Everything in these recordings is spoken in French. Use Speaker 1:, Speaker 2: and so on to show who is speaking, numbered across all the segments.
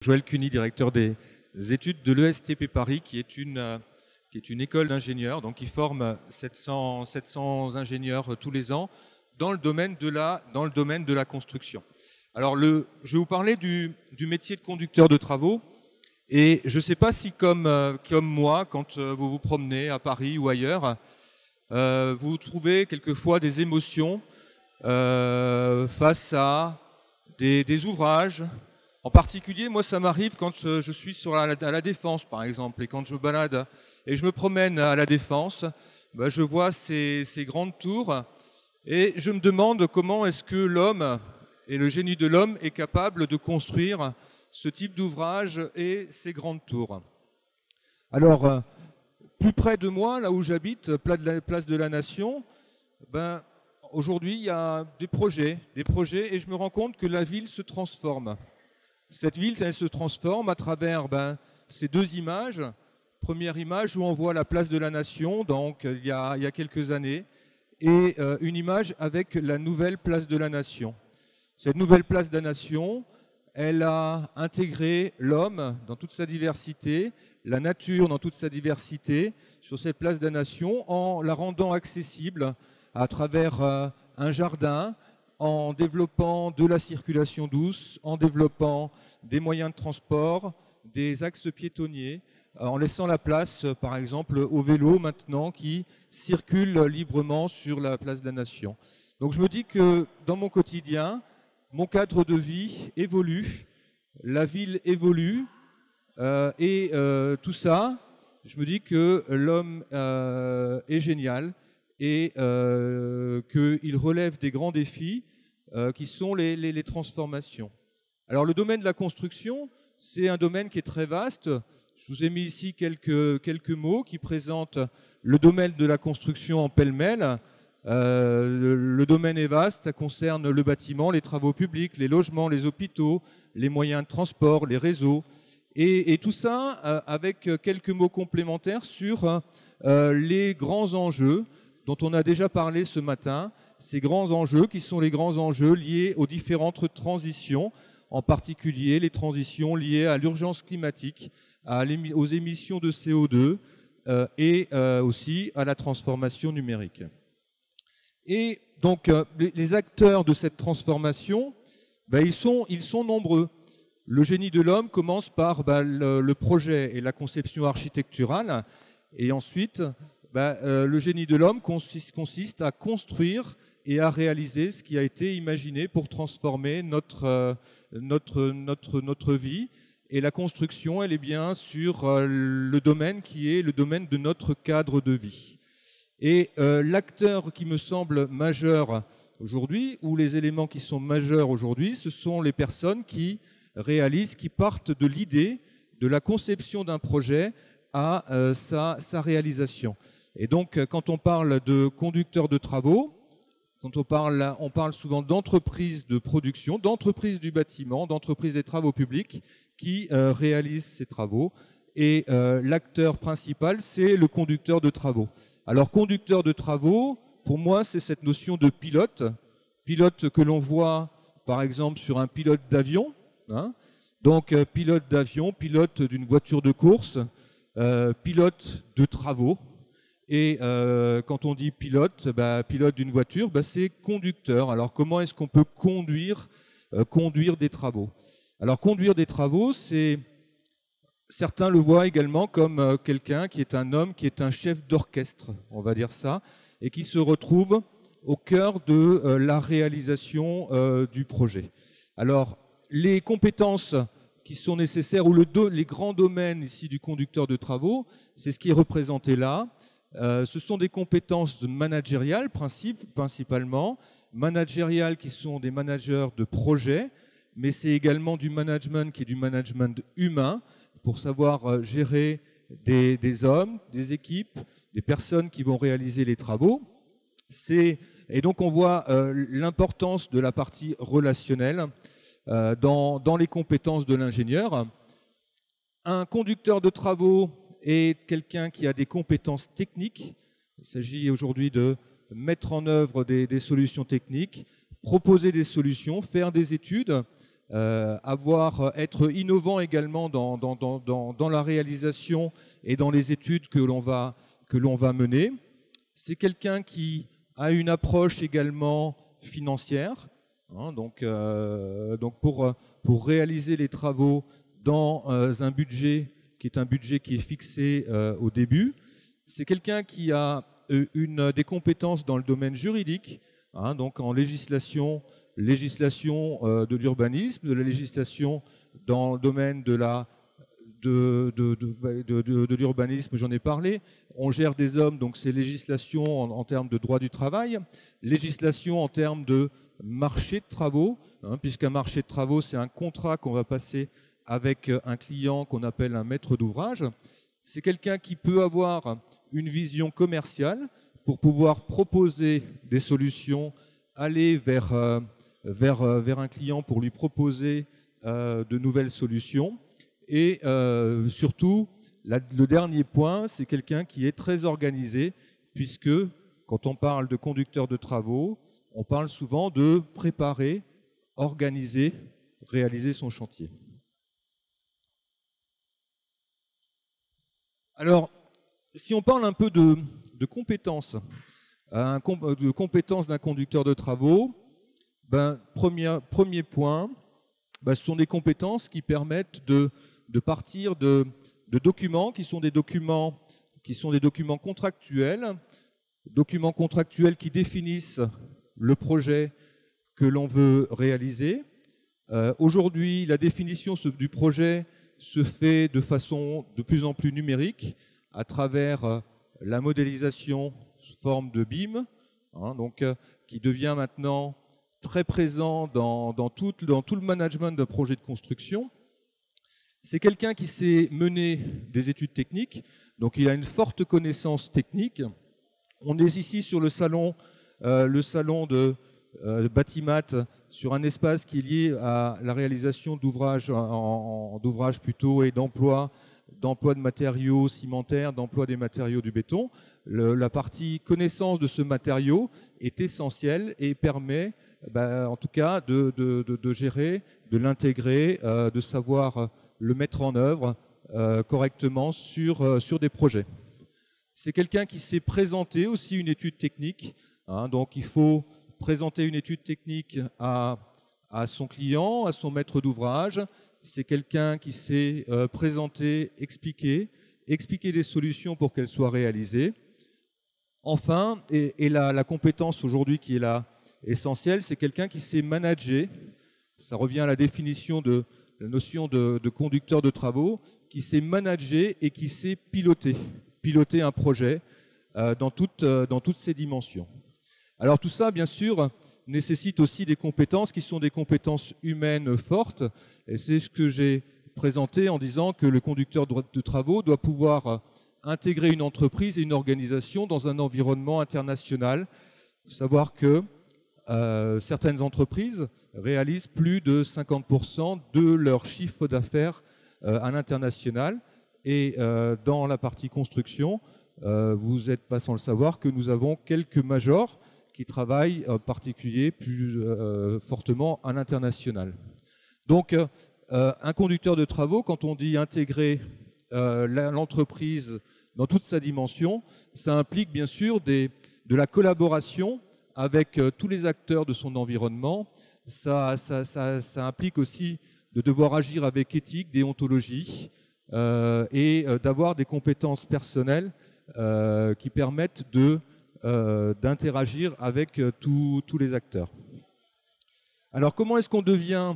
Speaker 1: Joël Cuny, directeur des études de l'ESTP Paris, qui est une école d'ingénieurs, donc qui forme 700 ingénieurs tous les ans dans le domaine de la construction. Alors, je vais vous parler du métier de conducteur de travaux. Et je ne sais pas si, comme moi, quand vous vous promenez à Paris ou ailleurs, vous trouvez quelquefois des émotions face à des ouvrages. En particulier, moi, ça m'arrive quand je suis à la Défense, par exemple, et quand je me balade et je me promène à la Défense, je vois ces grandes tours et je me demande comment est-ce que l'homme et le génie de l'homme est capable de construire ce type d'ouvrage et ces grandes tours. Alors, plus près de moi, là où j'habite, place de la Nation, aujourd'hui, il y a des projets, et je me rends compte que la ville se transforme. Cette ville, elle se transforme à travers ces deux images. Première image où on voit la place de la Nation, donc il y a quelques années, et une image avec la nouvelle place de la Nation. Cette nouvelle place de la Nation, elle a intégré l'homme dans toute sa diversité, la nature dans toute sa diversité, sur cette place de la Nation, en la rendant accessible à travers un jardin, en développant de la circulation douce, en développant des moyens de transport, des axes piétonniers, en laissant la place, par exemple, aux vélos maintenant qui circulent librement sur la place de la Nation. Donc je me dis que dans mon quotidien, mon cadre de vie évolue, la ville évolue, et tout ça, je me dis que l'homme est génial et qu'il relève des grands défis qui sont les transformations. Alors le domaine de la construction, c'est un domaine qui est très vaste. Je vous ai mis ici quelques mots qui présentent le domaine de la construction en pêle-mêle. Le domaine est vaste, ça concerne le bâtiment, les travaux publics, les logements, les hôpitaux, les moyens de transport, les réseaux. Et tout ça avec quelques mots complémentaires sur les grands enjeux dont on a déjà parlé ce matin, ces grands enjeux qui sont les grands enjeux liés aux différentes transitions, en particulier les transitions liées à l'urgence climatique, aux émissions de CO2 et aussi à la transformation numérique. Et donc les acteurs de cette transformation, ils sont nombreux. Le génie de l'homme commence par le projet et la conception architecturale, et ensuite le génie de l'homme consiste à construire et à réaliser ce qui a été imaginé pour transformer notre vie. Et la construction, elle est bien sur le domaine qui est le domaine de notre cadre de vie. Et l'acteur qui me semble majeur aujourd'hui, ou les éléments qui sont majeurs aujourd'hui, ce sont les personnes qui réalisent, qui partent de l'idée, de la conception d'un projet à sa réalisation. Et donc, quand on parle de conducteurs de travaux, on parle souvent d'entreprises de production, d'entreprises du bâtiment, d'entreprises des travaux publics qui réalisent ces travaux. Et l'acteur principal, c'est le conducteur de travaux. Alors, conducteur de travaux, pour moi, c'est cette notion de pilote. Pilote que l'on voit, par exemple, sur un pilote d'avion. Donc, pilote d'avion, pilote d'une voiture de course, pilote de travaux. Et quand on dit pilote, pilote d'une voiture, c'est conducteur. Alors comment est-ce qu'on peut conduire des travaux? Alors conduire des travaux, certains le voient également comme quelqu'un qui est un homme, qui est un chef d'orchestre, on va dire ça, et qui se retrouve au cœur de la réalisation du projet. Alors les compétences qui sont nécessaires, ou les grands domaines ici du conducteur de travaux, c'est ce qui est représenté là. Ce sont des compétences managériales principalement, managériales qui sont des managers de projet, mais c'est également du management qui est du management humain, pour savoir gérer des hommes, des équipes, des personnes qui vont réaliser les travaux. Et donc on voit l'importance de la partie relationnelle dans les compétences de l'ingénieur. Un conducteur de travaux est quelqu'un qui a des compétences techniques. Il s'agit aujourd'hui de mettre en œuvre des solutions techniques, proposer des solutions, faire des études, être innovant également dans la réalisation et dans les études que l'on va mener. C'est quelqu'un qui a une approche également financière, hein, donc pour réaliser les travaux dans un budget qui est fixé au début. C'est quelqu'un qui a des compétences dans le domaine juridique, hein, donc en législation de l'urbanisme, de la législation dans le domaine de l'urbanisme, j'en ai parlé. On gère des hommes, donc c'est législation en termes de droit du travail, législation en termes de marché de travaux, hein, puisqu'un marché de travaux, c'est un contrat qu'on va passer avec un client qu'on appelle un maître d'ouvrage. C'est quelqu'un qui peut avoir une vision commerciale pour pouvoir proposer des solutions, aller vers un client pour lui proposer de nouvelles solutions. Et surtout, le dernier point, c'est quelqu'un qui est très organisé, puisque quand on parle de conducteur de travaux, on parle souvent de préparer, organiser, réaliser son chantier. Alors, si on parle un peu de compétences, d'un conducteur de travaux, premier point, ce sont des compétences qui permettent de partir de documents qui sont des documents contractuels qui définissent le projet que l'on veut réaliser. Aujourd'hui, la définition du projet se fait de façon de plus en plus numérique à travers la modélisation sous forme de BIM, hein, qui devient maintenant très présent dans tout le management d'un projet de construction. C'est quelqu'un qui sait mener des études techniques, donc il a une forte connaissance technique. On est ici sur le salon de Batimat, sur un espace qui est lié à la réalisation d'ouvrages plutôt et d'emploi de matériaux cimentaires, d'emploi des matériaux du béton. La partie connaissance de ce matériau est essentielle et permet en tout cas de gérer, de l'intégrer, de savoir le mettre en œuvre correctement sur des projets. C'est quelqu'un qui sait présenter aussi une étude technique, hein, donc il faut présenter une étude technique à son client, à son maître d'ouvrage. C'est quelqu'un qui sait présenter, expliquer des solutions pour qu'elles soient réalisées. Enfin, et la compétence aujourd'hui qui est là essentielle, c'est quelqu'un qui sait manager. Ça revient à la définition de la notion de conducteur de travaux, qui sait manager et qui sait piloter un projet dans toutes ses dimensions. Alors tout ça, bien sûr, nécessite aussi des compétences qui sont des compétences humaines fortes. Et c'est ce que j'ai présenté en disant que le conducteur de travaux doit pouvoir intégrer une entreprise et une organisation dans un environnement international. Il faut savoir que certaines entreprises réalisent plus de 50% de leur chiffre d'affaires à l'international. Et dans la partie construction, vous n'êtes pas sans le savoir que nous avons quelques majors qui travaillent en particulier plus fortement à l'international. Donc, un conducteur de travaux, quand on dit intégrer l'entreprise dans toute sa dimension, ça implique bien sûr de la collaboration avec tous les acteurs de son environnement. Ça implique aussi de devoir agir avec éthique, déontologie et d'avoir des compétences personnelles qui permettent d'interagir avec tous les acteurs. Alors, comment est-ce qu'on devient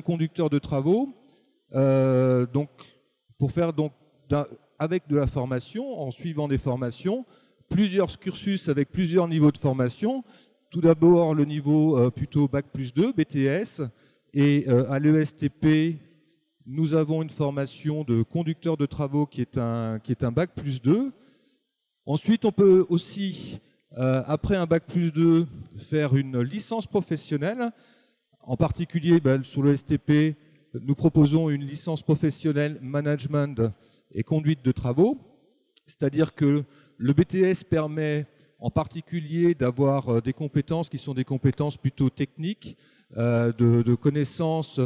Speaker 1: conducteur de travaux? Pour faire avec de la formation, en suivant des formations, plusieurs cursus avec plusieurs niveaux de formation. Tout d'abord, le niveau plutôt Bac+2, BTS, et à l'ESTP, nous avons une formation de conducteur de travaux qui est un Bac+2. Ensuite, on peut aussi, après un Bac+2, faire une licence professionnelle. En particulier, sur le STP, nous proposons une licence professionnelle management et conduite de travaux. C'est-à-dire que le BTS permet en particulier d'avoir des compétences qui sont des compétences plutôt techniques, de connaissance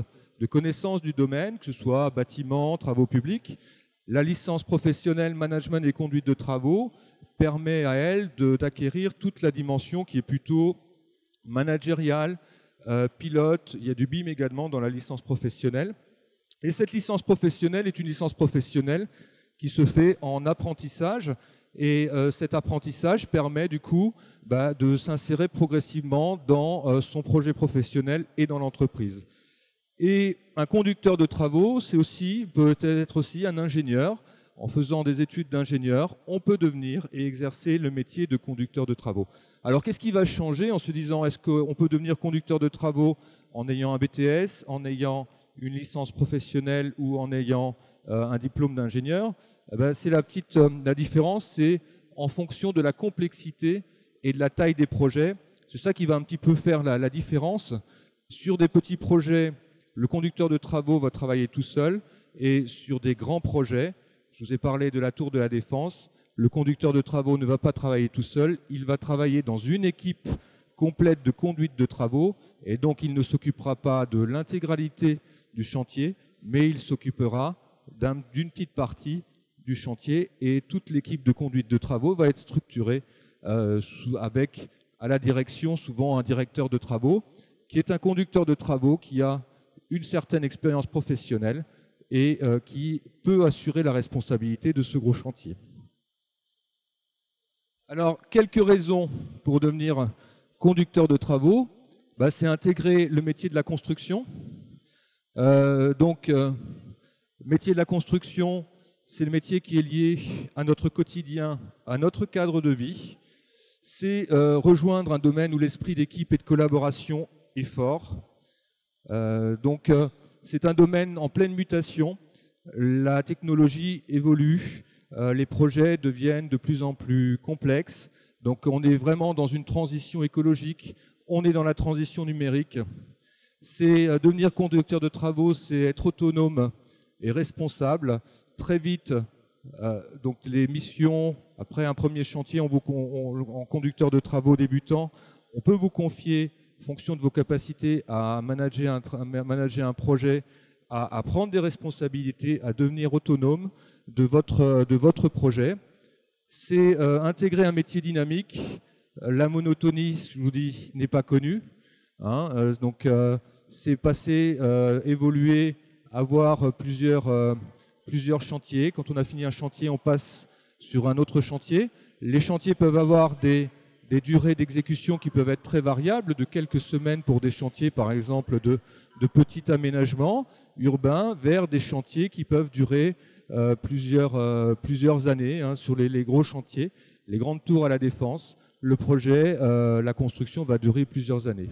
Speaker 1: du domaine, que ce soit bâtiment, travaux publics. La licence professionnelle management et conduite de travaux permet à elle d'acquérir toute la dimension qui est plutôt managériale, pilote. Il y a du BIM également dans la licence professionnelle. Et cette licence professionnelle est une licence professionnelle qui se fait en apprentissage. Et cet apprentissage permet du coup de s'insérer progressivement dans son projet professionnel et dans l'entreprise. Et un conducteur de travaux, peut être aussi un ingénieur. En faisant des études d'ingénieur, on peut devenir et exercer le métier de conducteur de travaux. Alors qu'est-ce qui va changer en se disant est-ce qu'on peut devenir conducteur de travaux en ayant un BTS, en ayant une licence professionnelle ou en ayant un diplôme d'ingénieur? C'est la différence, c'est en fonction de la complexité et de la taille des projets. C'est ça qui va un petit peu faire la différence. Sur des petits projets, le conducteur de travaux va travailler tout seul, et sur des grands projets, je vous ai parlé de la Tour de la Défense, le conducteur de travaux ne va pas travailler tout seul, il va travailler dans une équipe complète de conduite de travaux, et donc il ne s'occupera pas de l'intégralité du chantier, mais il s'occupera d'une petite partie du chantier, et toute l'équipe de conduite de travaux va être structurée avec à la direction souvent un directeur de travaux, qui est un conducteur de travaux qui a une certaine expérience professionnelle et qui peut assurer la responsabilité de ce gros chantier. Alors, quelques raisons pour devenir conducteur de travaux, c'est intégrer le métier de la construction. Métier de la construction, c'est le métier qui est lié à notre quotidien, à notre cadre de vie. C'est rejoindre un domaine où l'esprit d'équipe et de collaboration est fort. C'est un domaine en pleine mutation. La technologie évolue, les projets deviennent de plus en plus complexes. Donc on est vraiment dans une transition écologique, on est dans la transition numérique. C'est devenir conducteur de travaux, c'est être autonome et responsable. Très vite, donc les missions, après un premier chantier, en conducteur de travaux débutant, on peut vous confier, en fonction de vos capacités, à manager un projet, à prendre des responsabilités, à devenir autonome de votre projet. C'est intégrer un métier dynamique. La monotonie, je vous dis, n'est pas connue. C'est passer, évoluer, avoir plusieurs chantiers. Quand on a fini un chantier, on passe sur un autre chantier. Les chantiers peuvent avoir des durées d'exécution qui peuvent être très variables, de quelques semaines pour des chantiers, par exemple, de petits aménagements urbains, vers des chantiers qui peuvent durer plusieurs années, sur les gros chantiers, les grandes tours à la Défense. Le projet, la construction va durer plusieurs années.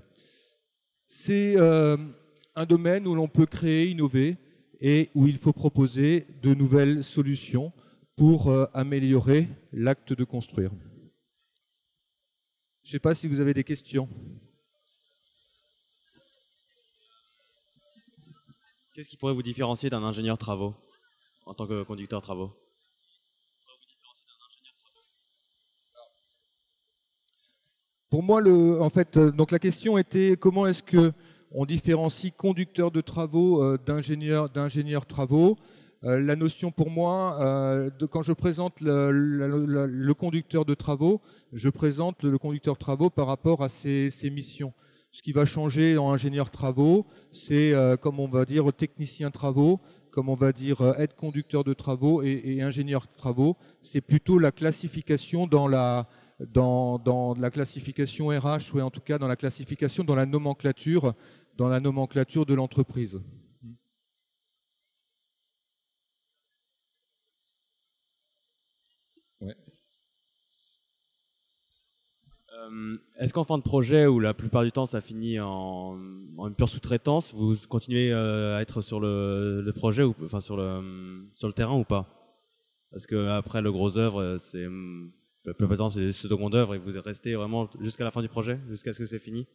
Speaker 1: C'est un domaine où l'on peut créer, innover, et où il faut proposer de nouvelles solutions pour améliorer l'acte de construire. Je ne sais pas si vous avez des questions.
Speaker 2: Qu'est-ce qui pourrait vous différencier d'un ingénieur travaux en tant que conducteur travaux?
Speaker 1: Pour moi, donc la question était comment est-ce qu'on différencie conducteur de travaux d'ingénieur travaux. La notion pour moi, quand je présente le conducteur de travaux, je présente le conducteur de travaux par rapport à ses missions. Ce qui va changer en ingénieur travaux, c'est comme on va dire technicien travaux, comme on va dire aide conducteur de travaux et ingénieur de travaux. C'est plutôt la classification dans la classification RH, ou en tout cas dans la classification, dans la nomenclature de l'entreprise. Ouais.
Speaker 2: Est-ce qu'en fin de projet, où la plupart du temps ça finit en une pure sous-traitance, vous continuez à être sur le projet, ou enfin sur le terrain ou pas? Parce qu'après le gros œuvre, la plupart du temps c'est seconde œuvre, et vous restez vraiment jusqu'à la fin du projet, jusqu'à ce que c'est fini?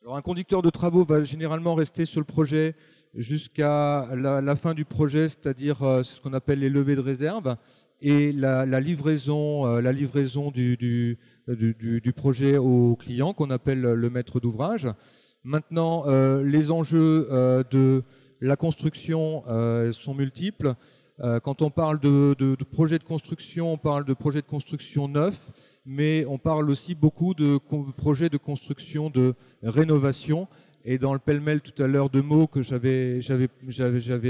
Speaker 1: Alors un conducteur de travaux va généralement rester sur le projet jusqu'à la fin du projet, c'est-à-dire ce qu'on appelle les levées de réserve. et la livraison du projet au client qu'on appelle le maître d'ouvrage. Maintenant, les enjeux de la construction sont multiples. Quand on parle de projet de construction, on parle de projet de construction neuf, mais on parle aussi beaucoup de projets de construction de rénovation. Et dans le pêle-mêle tout à l'heure de mots que j'avais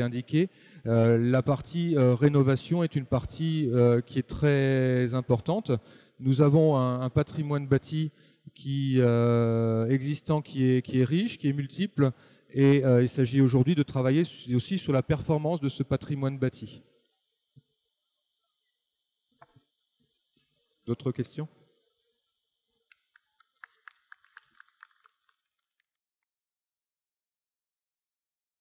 Speaker 1: indiqué, la partie rénovation est une partie qui est très importante. Nous avons un patrimoine bâti existant qui est riche, qui est multiple, et il s'agit aujourd'hui de travailler aussi sur la performance de ce patrimoine bâti. D'autres questions ?